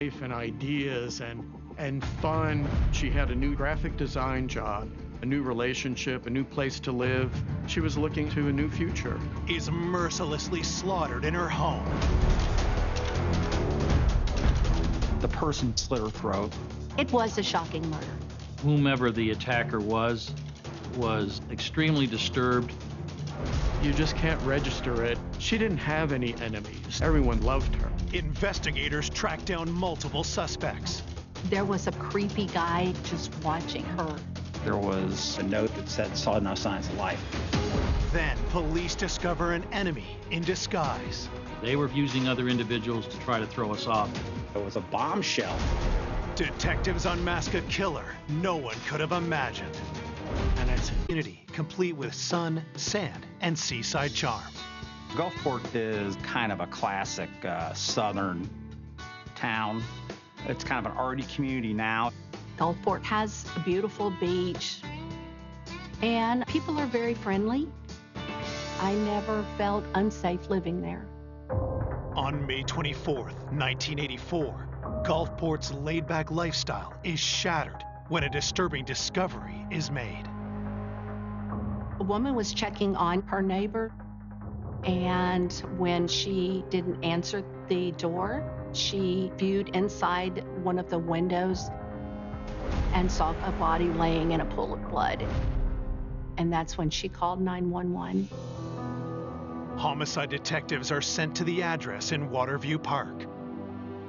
life and ideas and fun. She had a new graphic design job, a new relationship, a new place to live. She was looking to a new future. Is mercilessly slaughtered in her home. The person slit her throat. It was a shocking murder. Whomever the attacker was extremely disturbed. You just can't register it. She didn't have any enemies. Everyone loved her. Investigators tracked down multiple suspects. There was a creepy guy just watching her. There was a note that said, saw no signs of life. Then police discover an enemy in disguise. They were using other individuals to try to throw us off. It was a bombshell. Detectives unmask a killer no one could have imagined. And it's a community complete with sun, sand, and seaside charm. Gulfport is kind of a classic southern town. It's kind of an arty community now. Gulfport has a beautiful beach, and people are very friendly. I never felt unsafe living there. On May 24th, 1984, Gulfport's laid-back lifestyle is shattered when a disturbing discovery is made. A woman was checking on her neighbor, and when she didn't answer the door, she viewed inside one of the windows and saw a body laying in a pool of blood. And that's when she called 911. Homicide detectives are sent to the address in Waterview Park.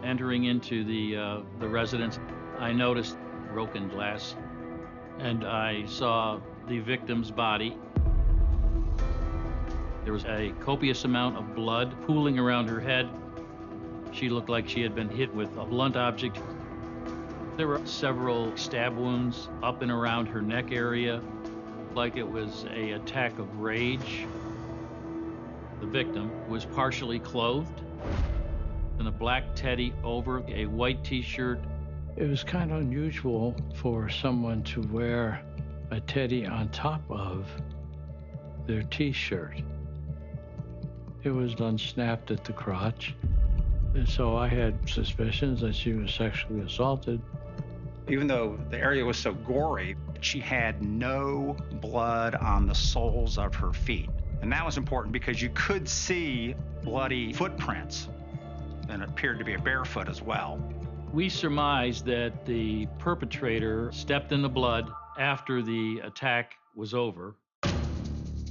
Entering into the residence, I noticed broken glass, and I saw the victim's body. There was a copious amount of blood pooling around her head. She looked like she had been hit with a blunt object. There were several stab wounds up and around her neck area, like it was an attack of rage. The victim was partially clothed in a black teddy over a white t-shirt. It was kind of unusual for someone to wear a teddy on top of their t-shirt. It was unsnapped at the crotch, and so I had suspicions that she was sexually assaulted. Even though the area was so gory, she had no blood on the soles of her feet. And that was important because you could see bloody footprints, and it appeared to be a barefoot as well. We surmised that the perpetrator stepped in the blood after the attack was over.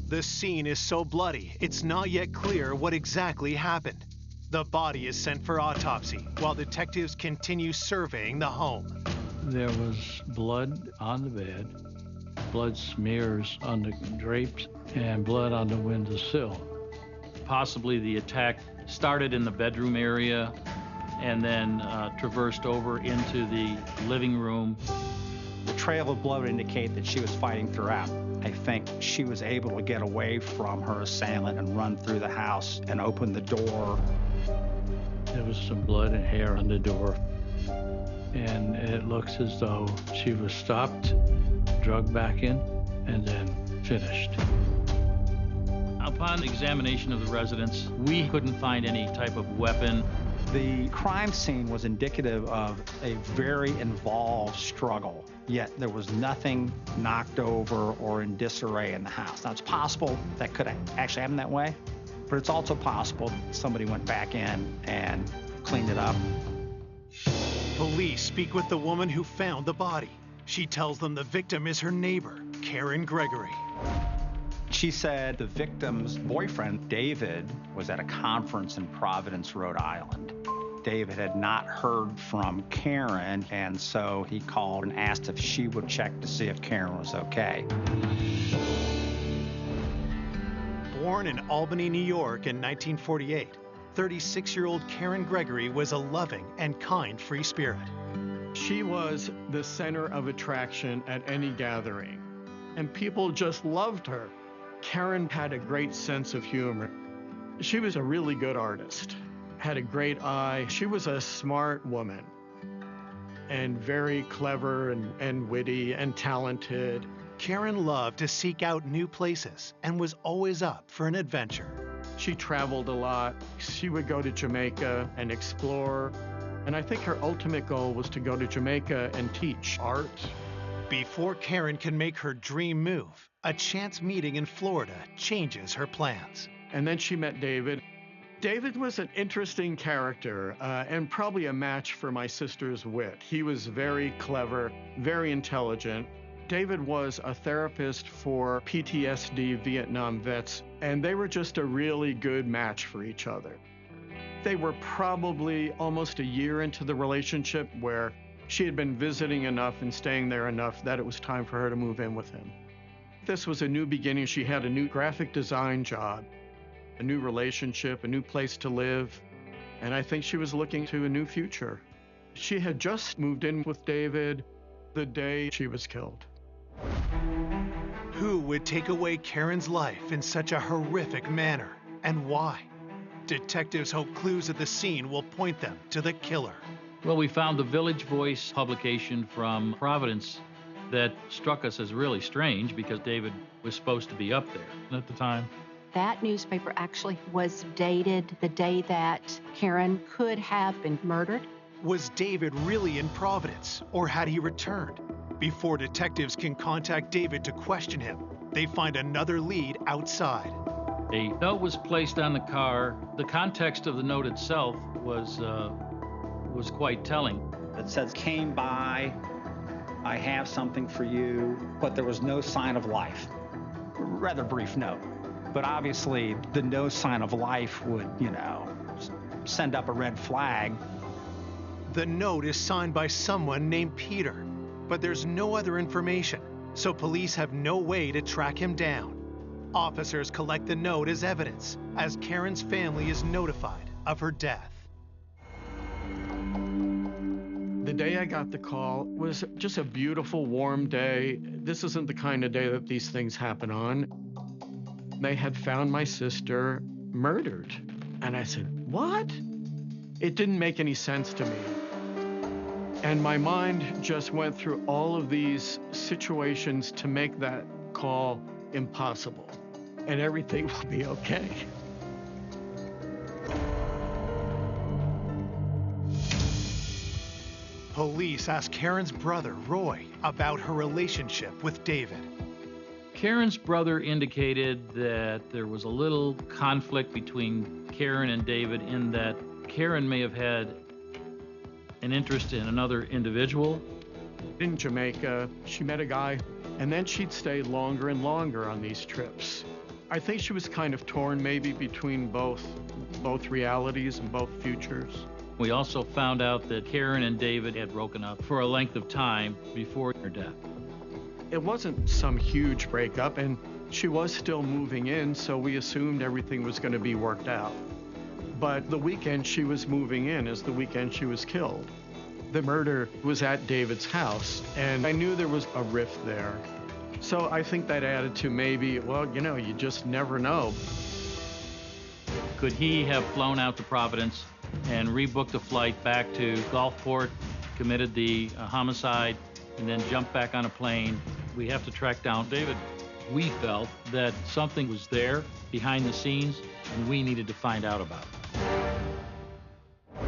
The scene is so bloody, it's not yet clear what exactly happened. The body is sent for autopsy while detectives continue surveying the home. There was blood on the bed, blood smears on the drapes, and blood on the windowsill. Possibly the attack started in the bedroom area and then traversed over into the living room. The trail of blood would indicate that she was fighting throughout. I think she was able to get away from her assailant and run through the house and open the door. There was some blood and hair on the door, and it looks as though she was stopped, drugged back in, and then finished. Upon examination of the residence, we couldn't find any type of weapon. The crime scene was indicative of a very involved struggle, yet there was nothing knocked over or in disarray in the house. Now, it's possible that could actually happen that way, but it's also possible that somebody went back in and cleaned it up. Police speak with the woman who found the body. She tells them the victim is her neighbor, Karen Gregory. She said the victim's boyfriend, David, was at a conference in Providence, Rhode Island. David had not heard from Karen, and so he called and asked if she would check to see if Karen was okay. Born in Albany, New York in 1948, 36-year-old Karen Gregory was a loving and kind free spirit. She was the center of attraction at any gathering, and people just loved her. Karen had a great sense of humor. She was a really good artist, had a great eye. She was a smart woman and very clever and witty and talented. Karen loved to seek out new places and was always up for an adventure. She traveled a lot. She would go to Jamaica and explore. And I think her ultimate goal was to go to Jamaica and teach art. Before Karen can make her dream move, a chance meeting in Florida changes her plans. And then she met David. David was an interesting character and probably a match for my sister's wit. He was very clever, very intelligent. David was a therapist for PTSD Vietnam vets, and they were just a really good match for each other. They were probably almost a year into the relationship where she had been visiting enough and staying there enough that it was time for her to move in with him. This was a new beginning. She had a new graphic design job, a new relationship, a new place to live, and I think she was looking to a new future. She had just moved in with David the day she was killed. Who would take away Karen's life in such a horrific manner, and why? Detectives hope clues at the scene will point them to the killer. Well, we found the Village Voice publication from Providence that struck us as really strange because David was supposed to be up there at the time. That newspaper actually was dated the day that Karen could have been murdered. Was David really in Providence, or had he returned? Before detectives can contact David to question him, they find another lead outside. A note was placed on the car. The context of the note itself was quite telling. It says, "Came by, I have something for you," but there was no sign of life. Rather brief note. But obviously, the no sign of life would, send up a red flag. The note is signed by someone named Peter, but there's no other information, so police have no way to track him down. Officers collect the note as evidence, as Karen's family is notified of her death. The day I got the call was just a beautiful, warm day. This isn't the kind of day that these things happen on. They had found my sister murdered. And I said, what? It didn't make any sense to me. And my mind just went through all of these situations to make that call impossible. And everything will be okay. Police ask Karen's brother, Roy, about her relationship with David. Karen's brother indicated that there was a little conflict between Karen and David in that Karen may have had an interest in another individual. In Jamaica, she met a guy, and then she'd stay longer and longer on these trips. I think she was kind of torn maybe between both realities and both futures. We also found out that Karen and David had broken up for a length of time before her death. It wasn't some huge breakup, and she was still moving in, so we assumed everything was going to be worked out. But the weekend she was moving in is the weekend she was killed. The murder was at David's house, and I knew there was a rift there. So I think that added to maybe, well, you just never know. Could he have flown out to Providence and rebooked a flight back to Gulfport, committed the homicide, and then jumped back on a plane? We have to track down David. We felt that something was there behind the scenes, and we needed to find out about it.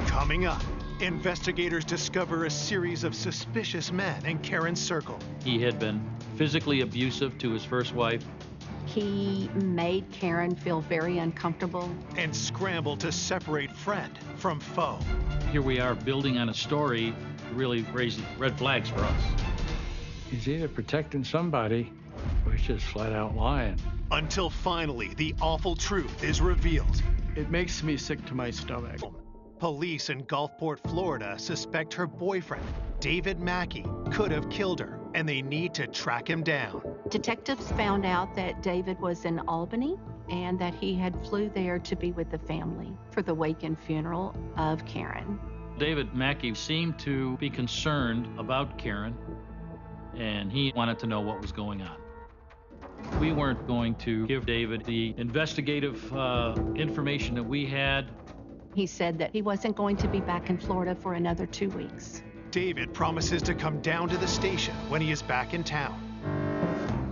Coming up, investigators discover a series of suspicious men in Karen's circle. He had been physically abusive to his first wife. He made Karen feel very uncomfortable. And scramble to separate friend from foe. Here we are building on a story that really raised red flags for us. He's either protecting somebody or he's just flat out lying. Until finally, the awful truth is revealed. It makes me sick to my stomach. Police in Gulfport, Florida suspect her boyfriend, David Mackey, could have killed her, and they need to track him down. Detectives found out that David was in Albany and that he had flew there to be with the family for the wake and funeral of Karen. David Mackey seemed to be concerned about Karen, and he wanted to know what was going on. We weren't going to give David the investigative information that we had. He said that he wasn't going to be back in Florida for another 2 weeks. David promises to come down to the station when he is back in town.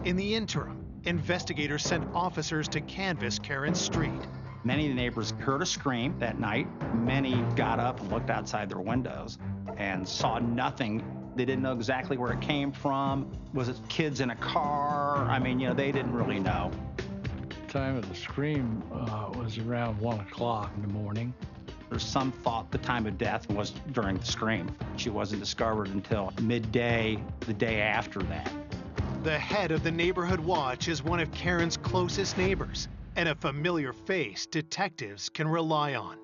In the interim, investigators sent officers to canvass Karen's street. Many of the neighbors heard a scream that night. Many got up and looked outside their windows and saw nothing. They didn't know exactly where it came from. Was it kids in a car? I mean, they didn't really know. The time of the scream was around 1 o'clock in the morning. There's some thought the time of death was during the scream. She wasn't discovered until midday the day after that. The head of the neighborhood watch is one of Karen's closest neighbors and a familiar face detectives can rely on.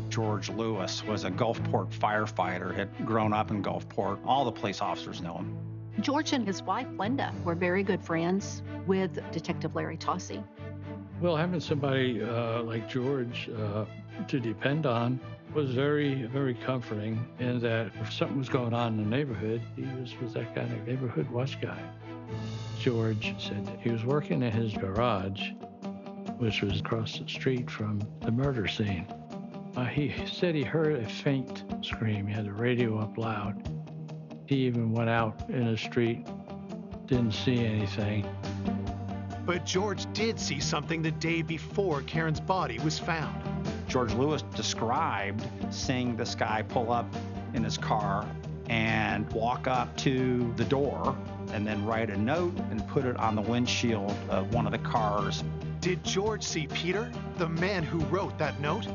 George Lewis was a Gulfport firefighter, had grown up in Gulfport. All the police officers know him. George and his wife, Linda, were very good friends with Detective Larry Tossi. Well, having somebody like George to depend on was very, very comforting in that if something was going on in the neighborhood, he was that kind of neighborhood watch guy. George said that he was working in his garage, which was across the street from the murder scene. He said he heard a faint scream. He had the radio up loud. He even went out in the street, didn't see anything. But George did see something the day before Karen's body was found. George Lewis described seeing this guy pull up in his car and walk up to the door and then write a note and put it on the windshield of one of the cars. Did George see Peter, the man who wrote that note?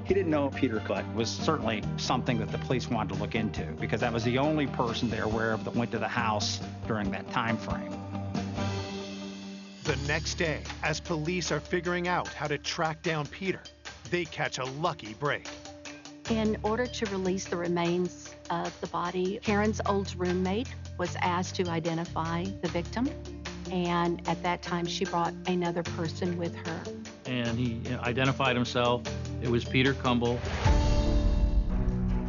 He didn't know Peter Clutt. Was certainly something that the police wanted to look into because that was the only person they're aware of that went to the house during that time frame. The next day, as police are figuring out how to track down Peter, they catch a lucky break. In order to release the remains of the body, Karen's old roommate was asked to identify the victim. And at that time, she brought another person with her. And he identified himself. It was Peter Cumble.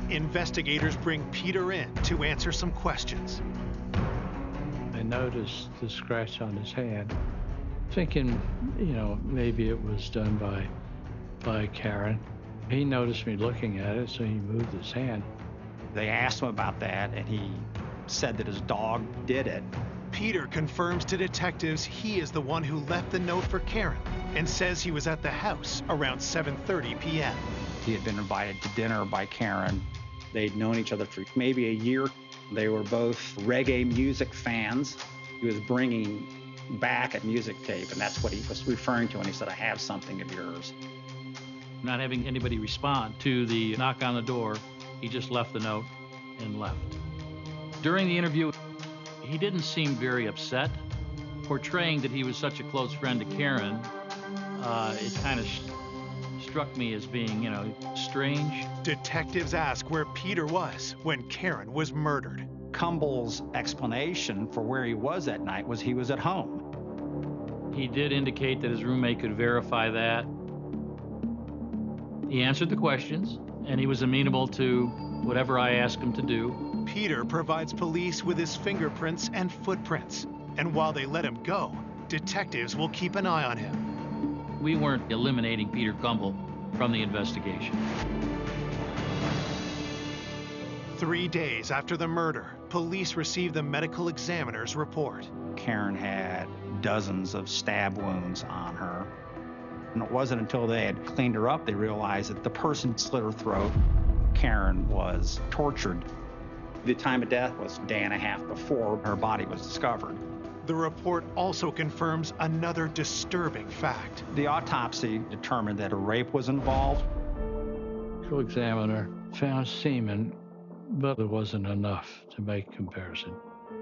Investigators bring Peter in to answer some questions. I noticed the scratch on his hand, thinking, maybe it was done by Karen. He noticed me looking at it, so he moved his hand. They asked him about that, and he said that his dog did it. Peter confirms to detectives he is the one who left the note for Karen and says he was at the house around 7:30 p.m. He had been invited to dinner by Karen. They'd known each other for maybe a year. They were both reggae music fans. He was bringing back a music tape, and that's what he was referring to when he said, "I have something of yours." Not having anybody respond to the knock on the door, he just left the note and left. During the interview, he didn't seem very upset. Portraying that he was such a close friend to Karen, it kind of struck me as being, strange. Detectives ask where Peter was when Karen was murdered. Cumble's explanation for where he was that night was he was at home. He did indicate that his roommate could verify that. He answered the questions, and he was amenable to whatever I asked him to do. Peter provides police with his fingerprints and footprints, and while they let him go, detectives will keep an eye on him. We weren't eliminating Peter Cumble from the investigation. 3 days after the murder, police receive the medical examiner's report. Karen had dozens of stab wounds on her. And it wasn't until they had cleaned her up they realized that the person slit her throat. Karen was tortured. The time of death was a day and a half before her body was discovered. The report also confirms another disturbing fact. The autopsy determined that a rape was involved. The medical examiner found semen, but it wasn't enough to make comparison.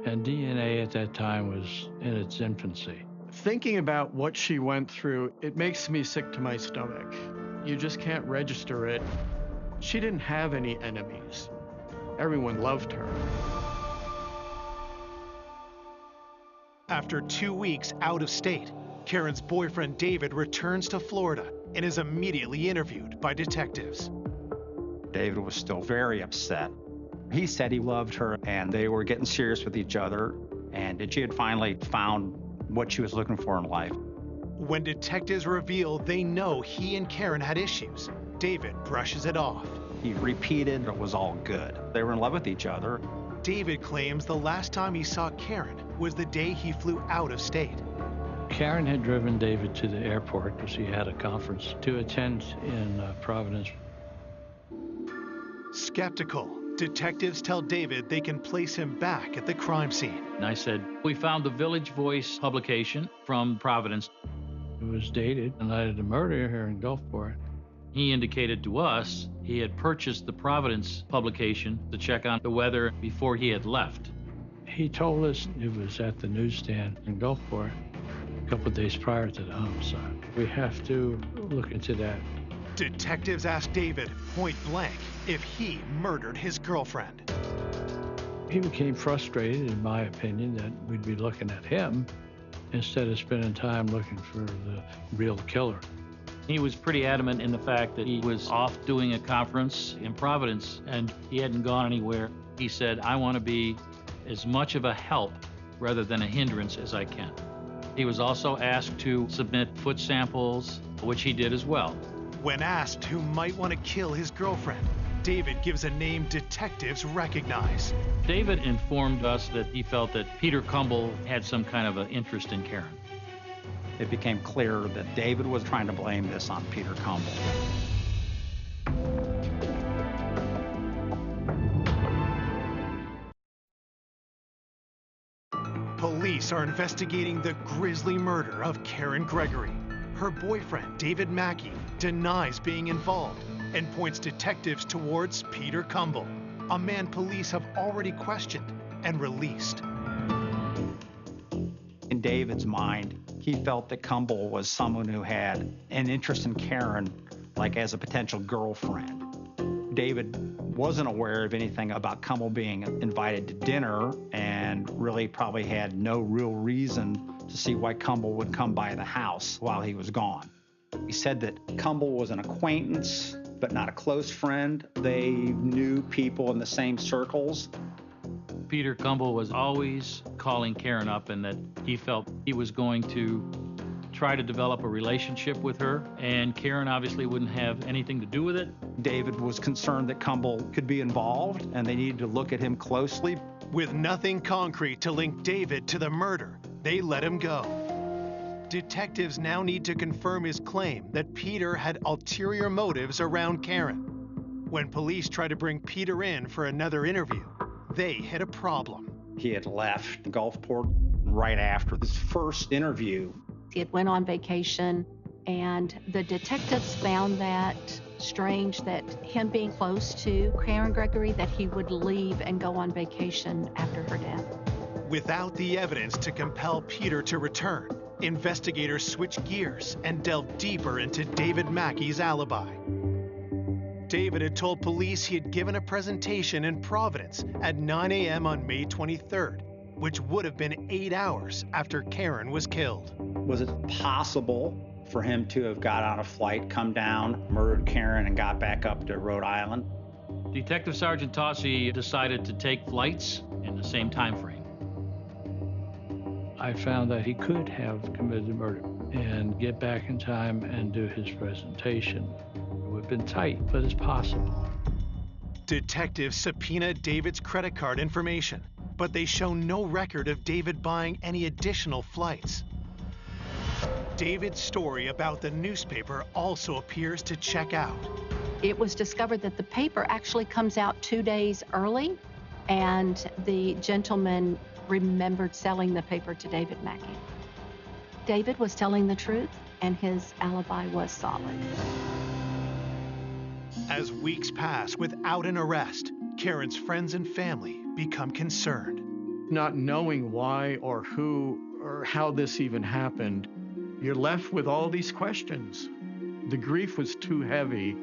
And DNA at that time was in its infancy. Thinking about what she went through, it makes me sick to my stomach. You just can't register it. She didn't have any enemies. Everyone loved her. After 2 weeks out of state, Karen's boyfriend David returns to Florida and is immediately interviewed by detectives. David was still very upset. He said he loved her and they were getting serious with each other and that she had finally found what she was looking for in life. When detectives reveal they know he and Karen had issues, David brushes it off. He repeated it was all good. They were in love with each other. David claims the last time he saw Karen was the day he flew out of state. Karen had driven David to the airport because he had a conference to attend in Providence. Skeptical, detectives tell David they can place him back at the crime scene. And I said, we found the Village Voice publication from Providence. It was dated the night of the murder here in Gulfport. He indicated to us he had purchased the Providence publication to check on the weather before he had left. He told us it was at the newsstand in Gulfport a couple of days prior to the homicide. We have to look into that. Detectives ask David point blank if he murdered his girlfriend. He became frustrated, in my opinion, that we'd be looking at him instead of spending time looking for the real killer. He was pretty adamant in the fact that he was off doing a conference in Providence and he hadn't gone anywhere. He said, I want to be as much of a help rather than a hindrance as I can. He was also asked to submit foot samples, which he did as well. When asked who might want to kill his girlfriend, David gives a name detectives recognize. David informed us that he felt that Peter Cumble had some kind of an interest in Karen. It became clear that David was trying to blame this on Peter Cumble. Police are investigating the grisly murder of Karen Gregory. Her boyfriend, David Mackey, denies being involved and points detectives towards Peter Cumble, a man police have already questioned and released. In David's mind, he felt that Cumble was someone who had an interest in Karen, like as a potential girlfriend. David wasn't aware of anything about Cumble being invited to dinner and really probably had no real reason to see why Cumble would come by the house while he was gone. He said that Cumble was an acquaintance, but not a close friend. They knew people in the same circles. Peter Cumble was always calling Karen up and that he felt he was going to try to develop a relationship with her, and Karen obviously wouldn't have anything to do with it. David was concerned that Cumble could be involved, and they needed to look at him closely. With nothing concrete to link David to the murder, they let him go. Detectives now need to confirm his claim that Peter had ulterior motives around Karen. When police try to bring Peter in for another interview, they hit a problem. He had left Gulfport right after his first interview. He had went on vacation, and the detectives found that strange, that him being close to Karen Gregory, that he would leave and go on vacation after her death. Without the evidence to compel Peter to return, investigators switch gears and delve deeper into David Mackey's alibi. David had told police he had given a presentation in Providence at 9 a.m. on May 23rd, which would have been 8 hours after Karen was killed. Was it possible for him to have got on a flight, come down, murdered Karen, and got back up to Rhode Island? Detective Sergeant Tossi decided to take flights in the same time frame. I found that he could have committed the murder and get back in time and do his presentation. It would have been tight, but it's possible. Detectives subpoena David's credit card information, but they show no record of David buying any additional flights. David's story about the newspaper also appears to check out. It was discovered that the paper actually comes out 2 days early, and the gentleman remembered selling the paper to David Mackey. David was telling the truth, and his alibi was solid. As weeks pass without an arrest, Karen's friends and family become concerned. Not knowing why or who or how this even happened, you're left with all these questions. The grief was too heavy.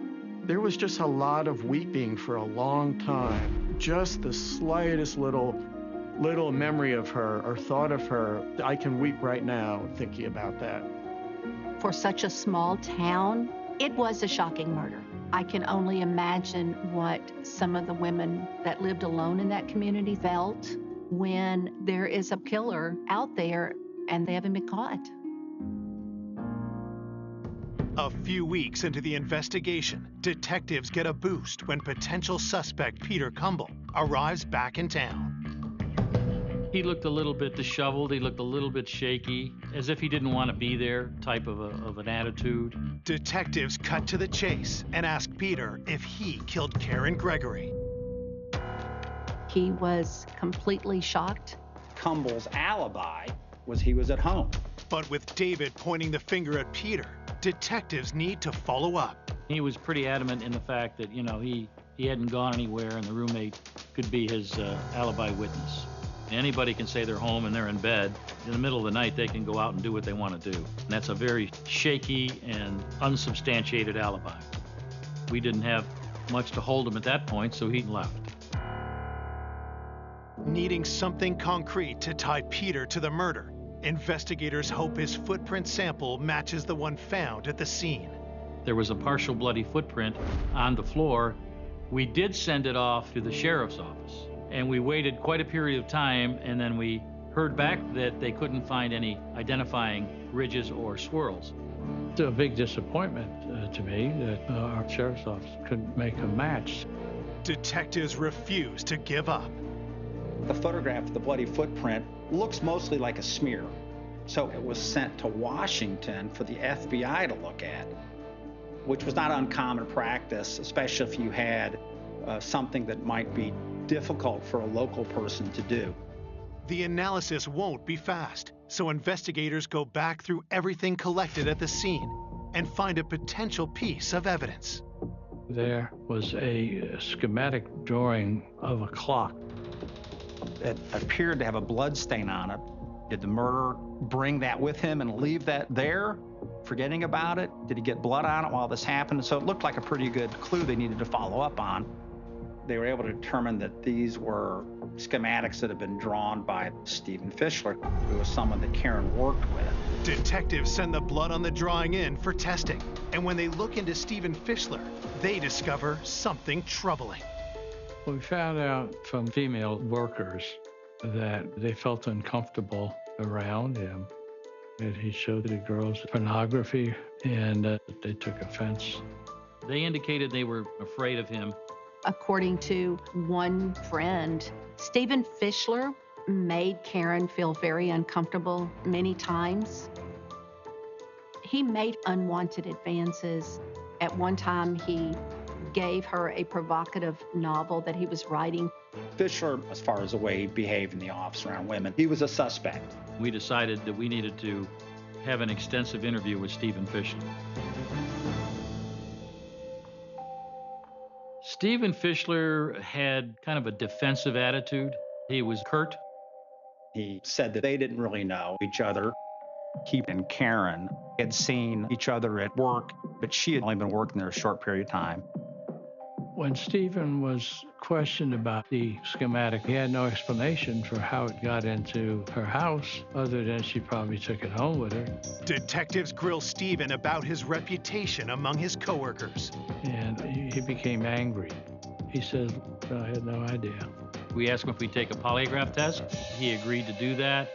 There was just a lot of weeping for a long time. Just the slightest little memory of her or thought of her, I can weep right now thinking about that. For such a small town, it was a shocking murder. I can only imagine what some of the women that lived alone in that community felt when there is a killer out there and they haven't been caught. A few weeks into the investigation, detectives get a boost when potential suspect Peter Cumble arrives back in town. He looked a little bit disheveled. He looked a little bit shaky, as if he didn't want to be there type of an attitude. Detectives cut to the chase and ask Peter if he killed Karen Gregory. He was completely shocked. Kumble's alibi was he was at home. But with David pointing the finger at Peter, detectives need to follow up. He was pretty adamant in the fact that, he hadn't gone anywhere and the roommate could be his alibi witness. Anybody can say they're home and they're in bed. In the middle of the night, they can go out and do what they want to do. And that's a very shaky and unsubstantiated alibi. We didn't have much to hold him at that point, so he left. Needing something concrete to tie Peter to the murder, investigators hope his footprint sample matches the one found at the scene. There was a partial bloody footprint on the floor. We did send it off to the sheriff's office. And we waited quite a period of time, and then we heard back that they couldn't find any identifying ridges or swirls. It's a big disappointment to me that our sheriff's office couldn't make a match. Detectives refuse to give up. The photograph of the bloody footprint looks mostly like a smear. So it was sent to Washington for the FBI to look at, which was not uncommon practice, especially if you had something that might be difficult for a local person to do. The analysis won't be fast, so investigators go back through everything collected at the scene and find a potential piece of evidence. There was a schematic drawing of a clock. It appeared to have a blood stain on it. Did the murderer bring that with him and leave that there, forgetting about it? Did he get blood on it while this happened? So it looked like a pretty good clue they needed to follow up on. They were able to determine that these were schematics that had been drawn by Stephen Fischler, who was someone that Karen worked with. Detectives send the blood on the drawing in for testing, and when they look into Stephen Fischler, they discover something troubling. We found out from female workers that they felt uncomfortable around him, that he showed the girls pornography, and they took offense. They indicated they were afraid of him. According to one friend, Stephen Fischler made Karen feel very uncomfortable many times. He made unwanted advances. At one time, he gave her a provocative novel that he was writing. Fischler, as far as the way he behaved in the office around women, he was a suspect. We decided that we needed to have an extensive interview with Stephen Fischler. Stephen Fischler had kind of a defensive attitude. He was curt. He said that they didn't really know each other. He and Karen had seen each other at work, but she had only been working there a short period of time. When Stephen was questioned about the schematic, he had no explanation for how it got into her house, other than she probably took it home with her. Detectives grill Stephen about his reputation among his coworkers. And he became angry. He said, I had no idea. We asked him if we'd take a polygraph test. He agreed to do that.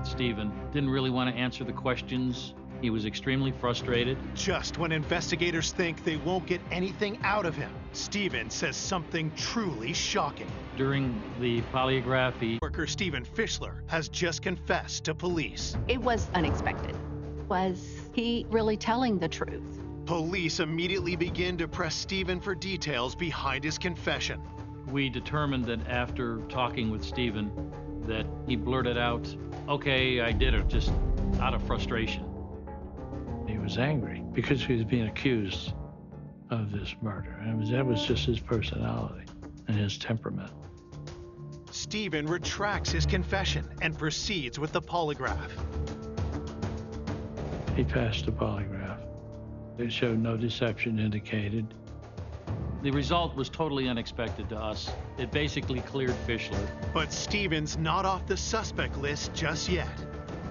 Stephen didn't really want to answer the questions. He was extremely frustrated. Just when investigators think they won't get anything out of him, Stephen says something truly shocking. During the polygraph, Worker Stephen Fischler has just confessed to police. It was unexpected. Was he really telling the truth? Police immediately begin to press Stephen for details behind his confession. We determined that after talking with Stephen, that he blurted out, "Okay, I did it," just out of frustration. He was angry because he was being accused of this murder. And that was just his personality and his temperament. Stephen retracts his confession and proceeds with the polygraph. He passed the polygraph. It showed no deception indicated. The result was totally unexpected to us. It basically cleared Fischler. But Stephen's not off the suspect list just yet.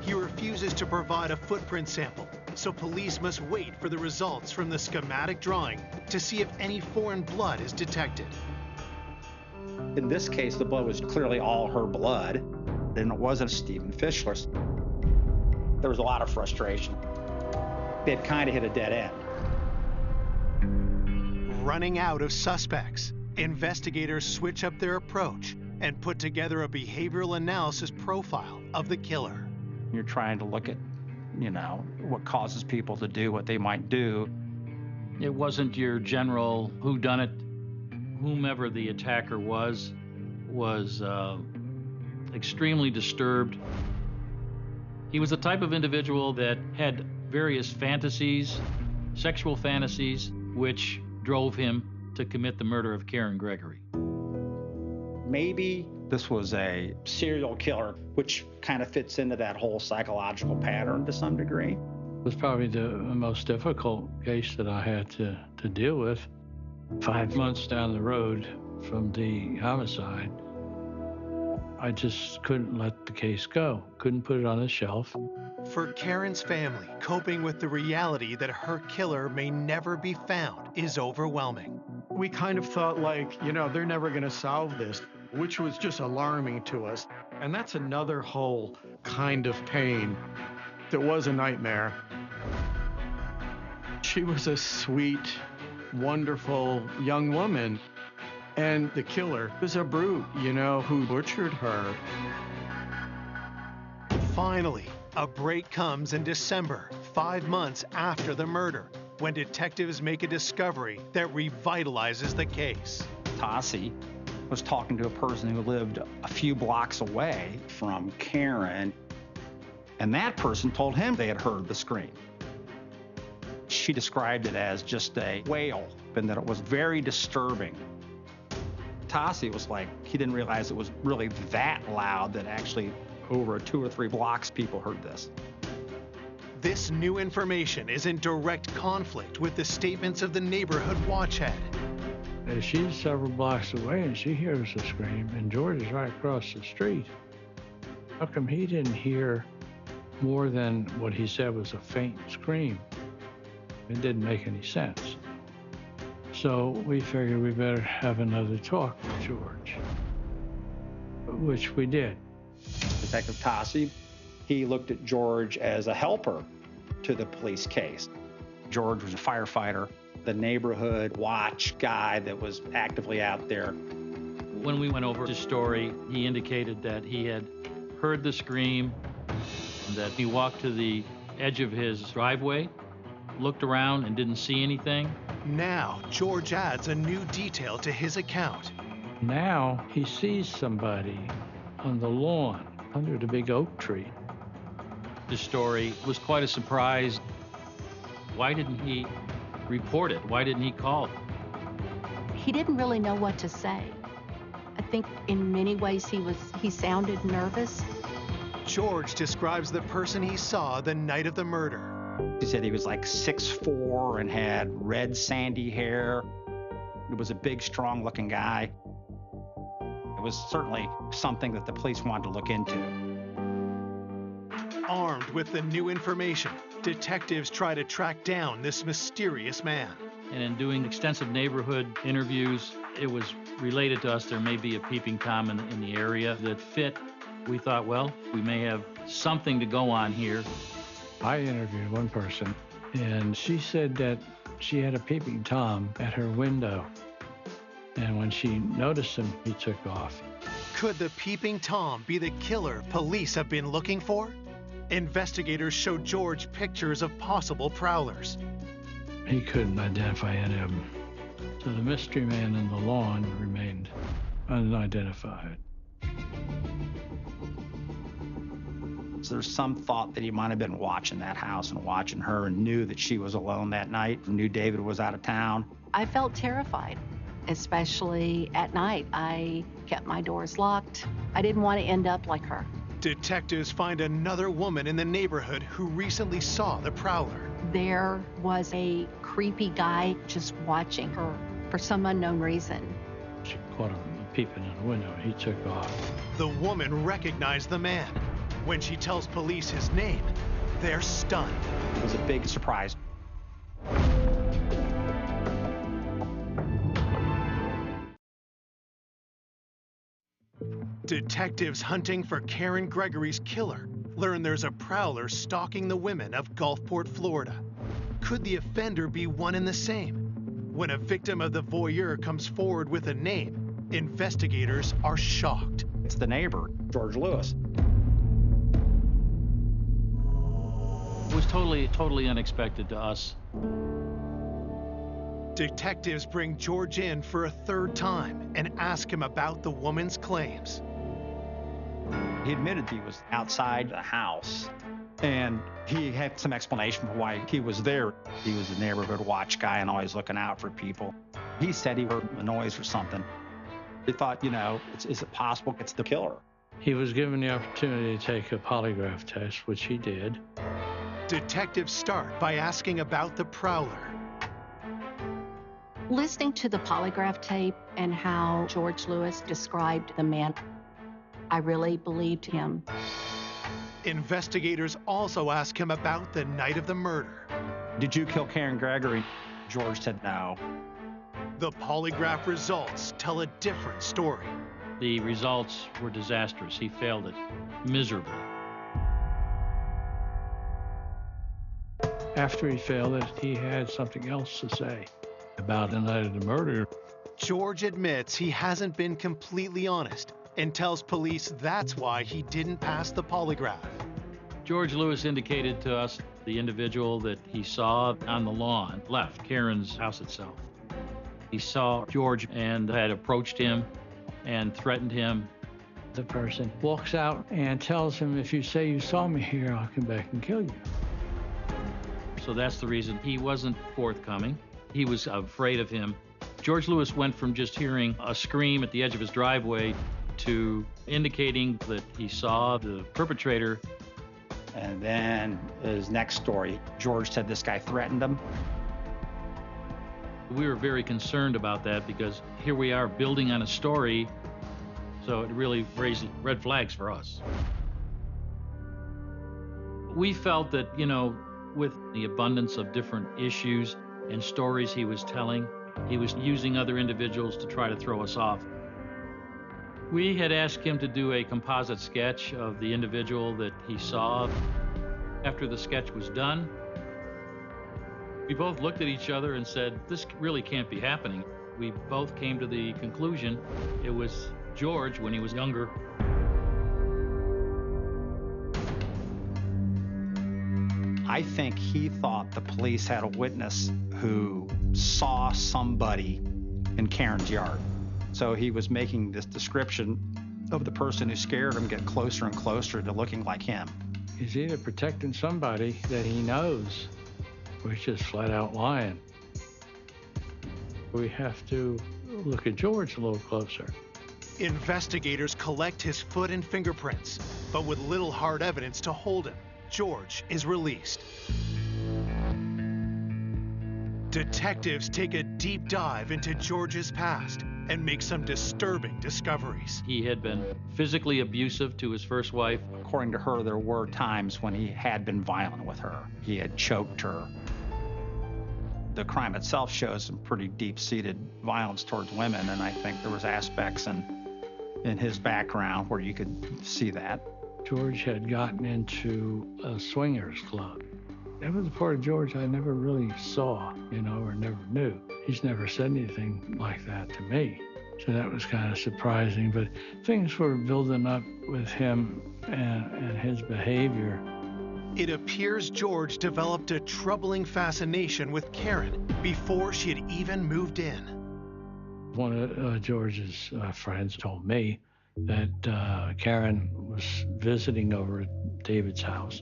He refuses to provide a footprint sample, so police must wait for the results from the schematic drawing to see if any foreign blood is detected. In this case, the blood was clearly all her blood, and it wasn't Stephen Fischler's. There was a lot of frustration. They'd kind of hit a dead end. Running out of suspects, investigators switch up their approach and put together a behavioral analysis profile of the killer. You're trying to look at, what causes people to do what they might do. It wasn't your general whodunit. Whomever the attacker was extremely disturbed. He was the type of individual that had various fantasies, sexual fantasies, which drove him to commit the murder of Karen Gregory. Maybe this was a serial killer, which kind of fits into that whole psychological pattern to some degree. It was probably the most difficult case that I had to deal with. 5 months down the road from the homicide, I just couldn't let the case go, couldn't put it on the shelf. For Karen's family, coping with the reality that her killer may never be found is overwhelming. We kind of thought they're never going to solve this, which was just alarming to us. And that's another whole kind of pain that was a nightmare. She was a sweet, wonderful young woman. And the killer was a brute, who butchered her. Finally, a break comes in December, 5 months after the murder, when detectives make a discovery that revitalizes the case. Tassi was talking to a person who lived a few blocks away from Karen, and that person told him they had heard the scream. She described it as just a wail, and that it was very disturbing. Tassi was like, he didn't realize it was really that loud, that actually over 2 or 3 blocks people heard this. This new information is in direct conflict with the statements of the neighborhood watch head. She's several blocks away and she hears the scream, and George is right across the street. How come he didn't hear more than what he said was a faint scream? It didn't make any sense. So we figured we better have another talk with George, which we did. Detective Tassi, he looked at George as a helper to the police case. George was a firefighter, the neighborhood watch guy that was actively out there. When we went over his story, he indicated that he had heard the scream, that he walked to the edge of his driveway, looked around and didn't see anything. Now, George adds a new detail to his account. Now he sees somebody on the lawn under the big oak tree. This story was quite a surprise. Why didn't he report it? Why didn't he call? He didn't really know what to say. I think in many ways he sounded nervous. George describes the person he saw the night of the murder. He said he was like 6'4" and had red sandy hair. He was a big, strong-looking guy. It was certainly something that the police wanted to look into. Armed with the new information, detectives try to track down this mysterious man. And in doing extensive neighborhood interviews, it was related to us there may be a peeping Tom in the area that fit. We thought, well, we may have something to go on here. I interviewed one person, and she said that she had a peeping Tom at her window. And when she noticed him, he took off. Could the peeping Tom be the killer police have been looking for? Investigators showed George pictures of possible prowlers. He couldn't identify any of them. So the mystery man in the lawn remained unidentified. So there's some thought that he might have been watching that house and watching her and knew that she was alone that night, knew David was out of town. I felt terrified, especially at night. I kept my doors locked. I didn't want to end up like her. Detectives find another woman in the neighborhood who recently saw the prowler. There was a creepy guy just watching her for some unknown reason. She caught him peeping in the window. He took off. The woman recognized the man. When she tells police his name, they're stunned. It was a big surprise. Detectives hunting for Karen Gregory's killer learn there's a prowler stalking the women of Gulfport, Florida. Could the offender be one and the same? When a victim of the voyeur comes forward with a name, Investigators are shocked. It's the neighbor, George Lewis. It was totally unexpected to us. Detectives bring George in for a third time and ask him about the woman's claims. He admitted he was outside the house, and he had some explanation for why he was there. He was a neighborhood watch guy and always looking out for people. He said he heard a noise or something. He thought, is it possible it's the killer? He was given the opportunity to take a polygraph test, which he did. Detectives start by asking about the prowler. Listening to the polygraph tape and how George Lewis described the man, I really believed him. Investigators also ask him about the night of the murder. Did you kill Karen Gregory? George said no. The polygraph results tell a different story. The results were disastrous. He failed it miserably. After he failed it, he had something else to say about the night of the murder. George admits he hasn't been completely honest and tells police that's why he didn't pass the polygraph. George Lewis indicated to us the individual that he saw on the lawn left Karen's house itself. He saw George and had approached him and threatened him. The person walks out and tells him, if you say you saw me here, I'll come back and kill you. So that's the reason he wasn't forthcoming. He was afraid of him. George Lewis went from just hearing a scream at the edge of his driveway to indicating that he saw the perpetrator. And then his next story, George said this guy threatened him. We were very concerned about that because here we are building on a story, so it really raised red flags for us. We felt that, with the abundance of different issues and stories he was telling, he was using other individuals to try to throw us off. We had asked him to do a composite sketch of the individual that he saw. After the sketch was done, we both looked at each other and said, this really can't be happening. We both came to the conclusion it was George when he was younger. I think he thought the police had a witness who saw somebody in Karen's yard. So he was making this description of the person who scared him get closer and closer to looking like him. He's either protecting somebody that he knows, or he's just flat out lying. We have to look at George a little closer. Investigators collect his foot and fingerprints, but with little hard evidence to hold him, George is released. Detectives take a deep dive into George's past and make some disturbing discoveries. He had been physically abusive to his first wife. According to her, there were times when he had been violent with her. He had choked her. The crime itself shows some pretty deep-seated violence towards women, and I think there was aspects in his background where you could see that. George had gotten into a swingers club. That was a part of George I never really saw, or never knew. He's never said anything like that to me. So that was kind of surprising, but things were building up with him and his behavior. It appears George developed a troubling fascination with Karen before she had even moved in. One of George's friends told me that Karen was visiting over at David's house.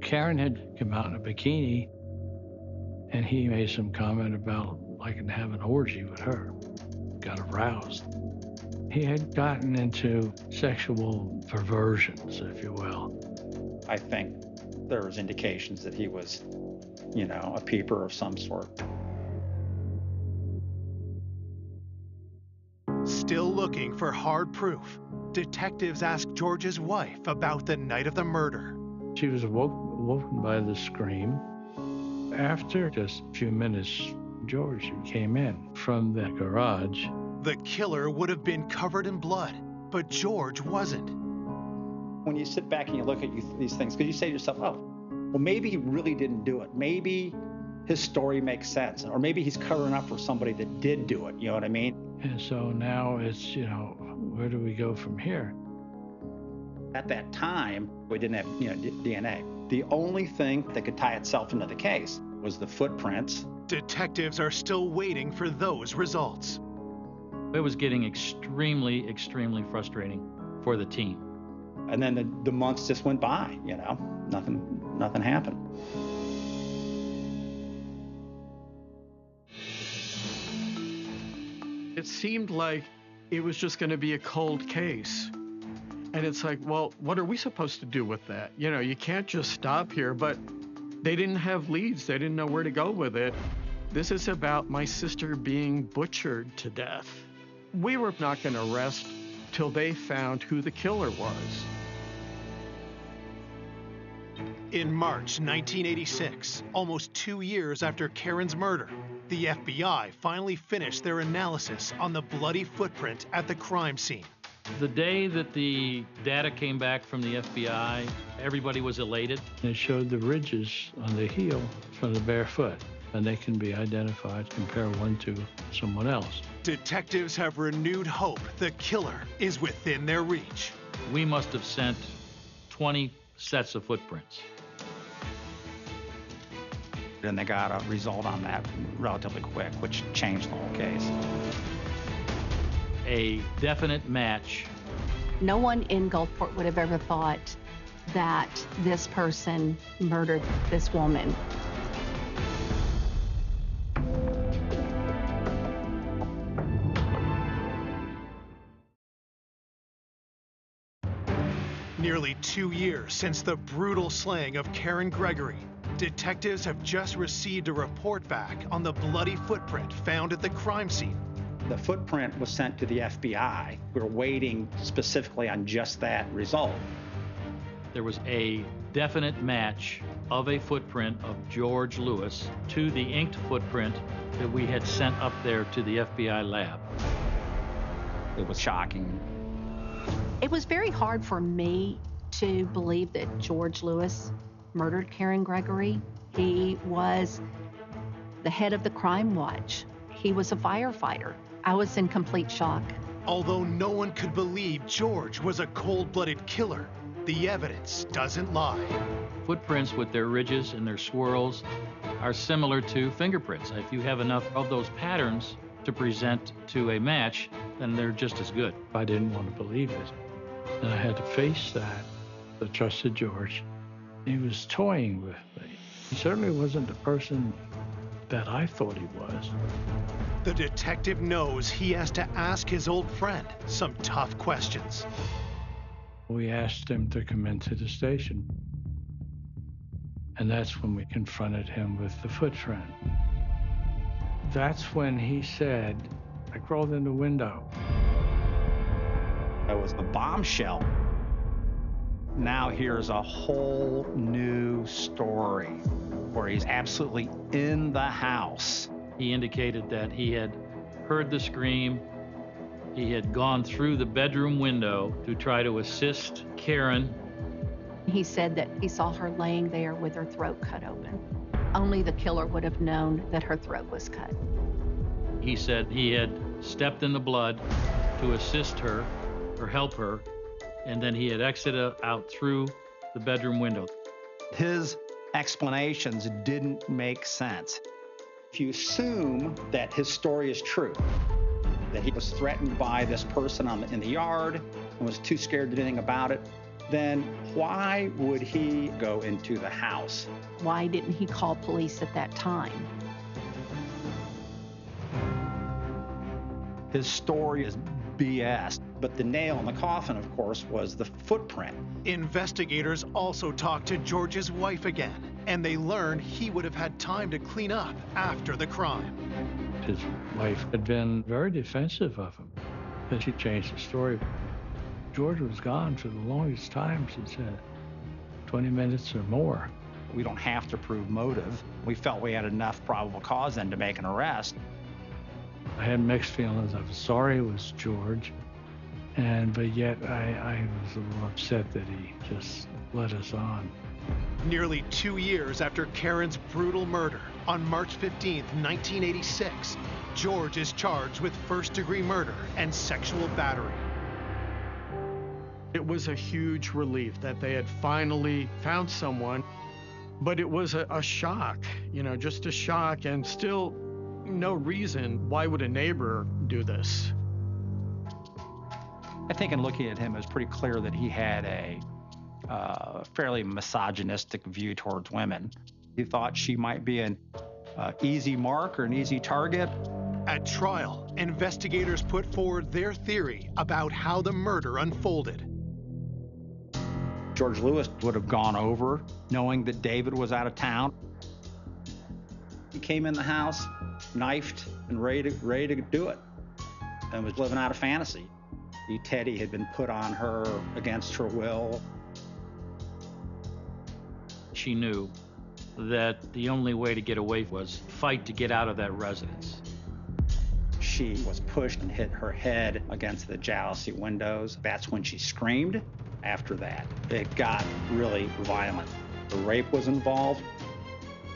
Karen had come out in a bikini, and he made some comment about liking to have an orgy with her. Got aroused. He had gotten into sexual perversions, if you will. I think there was indications that he was, a peeper of some sort. Still looking for hard proof, detectives ask George's wife about the night of the murder. She was woken by the scream. After just a few minutes, George came in from the garage. The killer would have been covered in blood, but George wasn't. When you sit back and you look at these things, because you say to yourself, oh, well, maybe he really didn't do it. Maybe his story makes sense. Or maybe he's covering up for somebody that did do it. You know what I mean? And so now it's, where do we go from here? At that time, we didn't have DNA. The only thing that could tie itself into the case was the footprints. Detectives are still waiting for those results. It was getting extremely, extremely frustrating for the team. And then the months just went by, nothing happened. It seemed like it was just going to be a cold case. And it's like, well, what are we supposed to do with that? You can't just stop here, but they didn't have leads. They didn't know where to go with it. This is about my sister being butchered to death. We were not going to rest till they found who the killer was. In March 1986, almost 2 years after Karen's murder, the FBI finally finished their analysis on the bloody footprint at the crime scene. The day that the data came back from the FBI, everybody was elated. They showed the ridges on the heel from the bare foot, and they can be identified, compare one to someone else. Detectives have renewed hope the killer is within their reach. We must have sent 20 sets of footprints. And they got a result on that relatively quick, which changed the whole case. A definite match. No one in Gulfport would have ever thought that this person murdered this woman. Nearly 2 years since the brutal slaying of Karen Gregory, detectives have just received a report back on the bloody footprint found at the crime scene. The footprint was sent to the FBI. We were waiting specifically on just that result. There was a definite match of a footprint of George Lewis to the inked footprint that we had sent up there to the FBI lab. It was shocking. It was very hard for me to believe that George Lewis murdered Karen Gregory. He was the head of the crime watch. He was a firefighter. I was in complete shock. Although no one could believe George was a cold-blooded killer, the evidence doesn't lie. Footprints with their ridges and their swirls are similar to fingerprints. If you have enough of those patterns to present to a match, then they're just as good. I didn't want to believe it, and I had to face that. I trusted George. He was toying with me. He certainly wasn't the person that I thought he was. The detective knows he has to ask his old friend some tough questions. We asked him to come into the station, and that's when we confronted him with the footprint. That's when he said, I crawled in the window. It was a bombshell. Now here's a whole new story where he's absolutely in the house. He indicated that he had heard the scream. He had gone through the bedroom window to try to assist Karen. He said that he saw her laying there with her throat cut open. Only the killer would have known that her throat was cut. He said he had stepped in the blood to assist her or help her, and then he had exited out through the bedroom window. His explanations didn't make sense. If you assume that his story is true, that he was threatened by this person in the yard and was too scared to do anything about it, then why would he go into the house? Why didn't he call police at that time? His story is BS, but the nail in the coffin, of course, was the footprint. Investigators also talked to George's wife again, and they learned he would have had time to clean up after the crime. His wife had been very defensive of him, and she changed the story. George was gone for the longest time, she said, 20 minutes or more. We don't have to prove motive. We felt we had enough probable cause then to make an arrest. I had mixed feelings. I was sorry it was George, but yet I was a little upset that he just led us on. Nearly 2 years after Karen's brutal murder, On March 15, 1986, George is charged with first-degree murder and sexual battery. It was a huge relief that they had finally found someone, but it was a shock, just a shock, and still no reason why would a neighbor do this. I think in looking at him, it was pretty clear that he had a fairly misogynistic view towards women. He thought she might be an easy mark or an easy target. At trial, investigators put forward their theory about how the murder unfolded. George Lewis would have gone over knowing that David was out of town. He came in the house, knifed, and ready to do it, and was living out a fantasy. Teddy had been put on her against her will. She knew that the only way to get away was fight to get out of that residence. She was pushed and hit her head against the jalousie windows. That's when she screamed. After that, it got really violent. The rape was involved.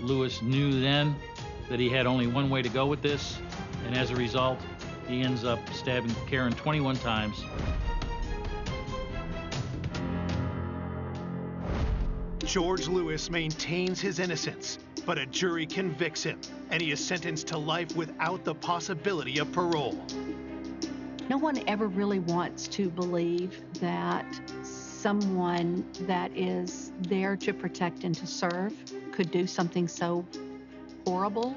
Lewis knew then that he had only one way to go with this, and as a result, he ends up stabbing Karen 21 times. George Lewis maintains his innocence, but a jury convicts him, and he is sentenced to life without the possibility of parole. No one ever really wants to believe that someone that is there to protect and to serve could do something so horrible.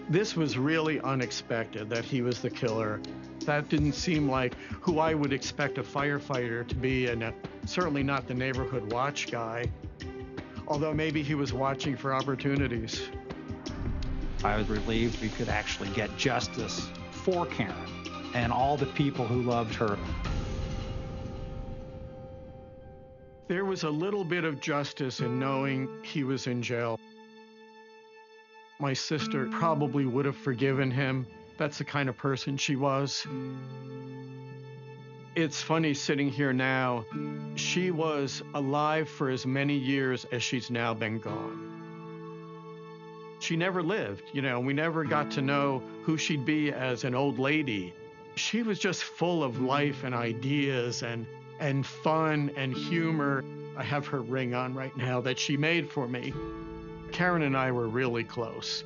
This was really unexpected that he was the killer. That didn't seem like who I would expect a firefighter to be, and certainly not the neighborhood watch guy, although maybe he was watching for opportunities. I was relieved we could actually get justice for Karen and all the people who loved her. There was a little bit of justice in knowing he was in jail. My sister probably would have forgiven him. That's the kind of person she was. It's funny sitting here now. She was alive for as many years as she's now been gone. She never lived, we never got to know who she'd be as an old lady. She was just full of life and ideas and fun and humor. I have her ring on right now that she made for me. Karen and I were really close.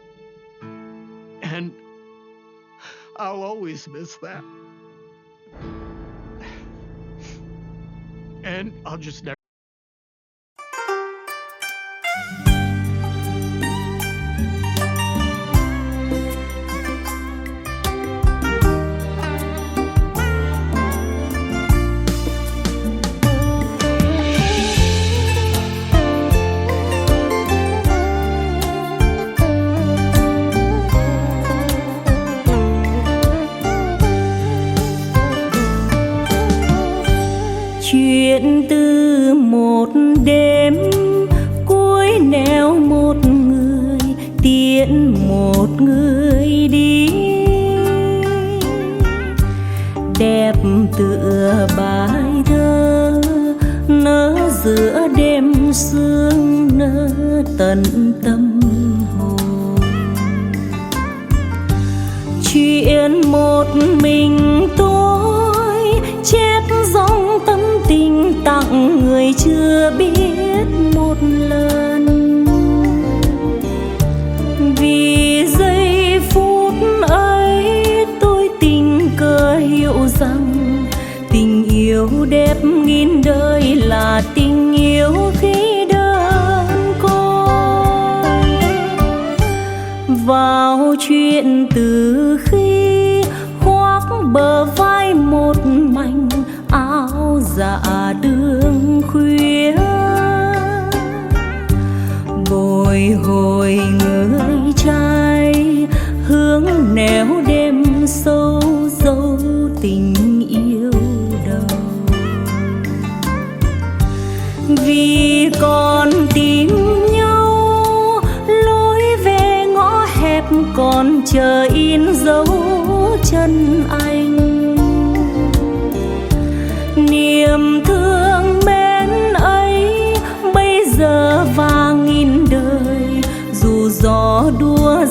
And I'll always miss that. And I'll just never. Chuyện từ một đêm cuối nẻo một người tiễn một người đi, đẹp tựa bài thơ nở giữa đêm sương nở tận tâm hồn. Chuyện một mình tôi chép dòng tâm tình tặng người chưa biết một lần. Vì giây phút ấy tôi tình cờ hiểu rằng tình yêu đẹp nghìn đời là tình yêu khi đơn côi. Vào chuyện từ khi khoác bờ vai một mảnh áo dạ đường khuya, bồi hồi người trai hướng nẻo đêm sâu dấu tình yêu đầu. Vì còn tìm nhau lối về ngõ hẹp còn chờ in dấu chân anh. Niềm thương mến ấy bây giờ và nghìn đời, dù gió đua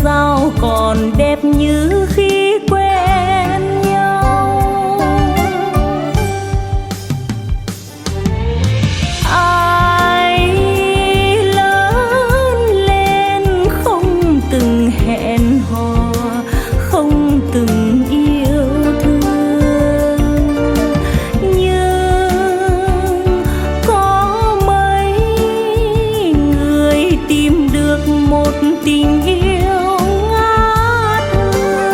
sao còn đẹp như khi quen nhau. Ai lớn lên không từng hẹn hò, không từng yêu thương, nhưng có mấy người tìm được một tình yêu ngát hương.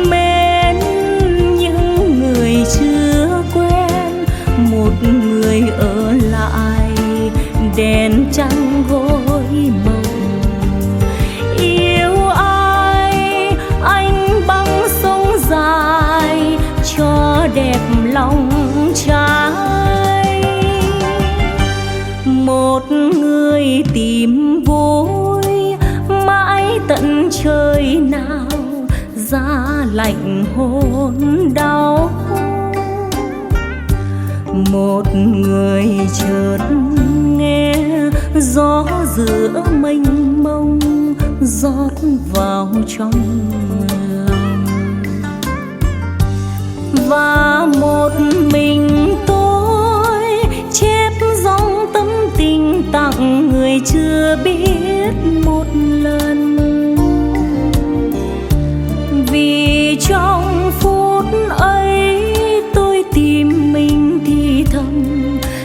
Mến những người chưa quen, một người ở lại đèn trăng gối mộng. Yêu ai anh băng sông dài cho đẹp lòng trai. Một người tìm vui mãi tận trời nào, giá lạnh hôn đau. Một người chợt nghe gió giữa mênh mông rót vào trong lòng, và một mình tôi chép dòng tâm tình tặng người chưa biết một lần. Vì trong phút ấy tôi tìm mình thì thầm,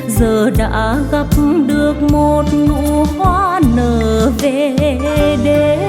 giờ đã gặp được một nụ hoa nở về đêm.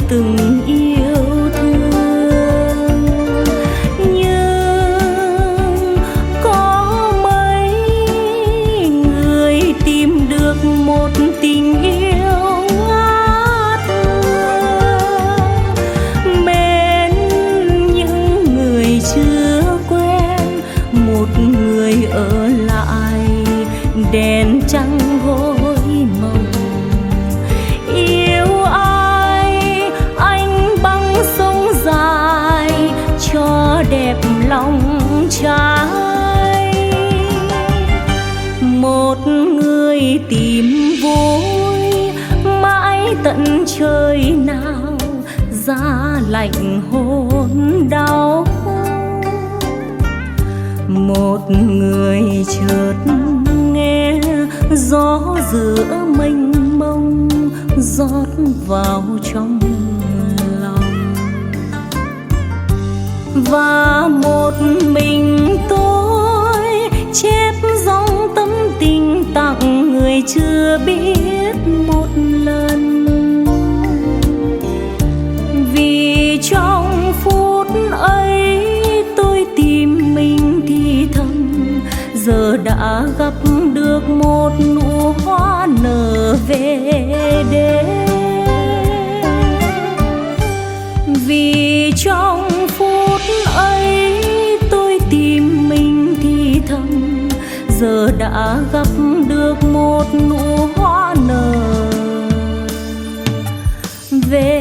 Từng yêu thương, nhưng có mấy người tìm được một tình yêu ngát hương. Mến những người chưa quen, một người ở lại đèn trăng gối mộng. Yêu ai anh băng sông dài cho đẹp lòng trai. Một người tìm vui mãi tận trời nào, giá lạnh hôn đau. Một người chợt nghe gió giữa mênh mông rót vào trong lòng, và một mình tôi chép dòng tâm tình tặng người chưa biết một lần. Vì trong phút ấy tôi tìm mình thì thầm, giờ đã gặp được một nụ hoa nở về đêm. Vì trong phút ấy tôi tìm mình thì thầm, giờ đã gặp được một nụ hoa nở về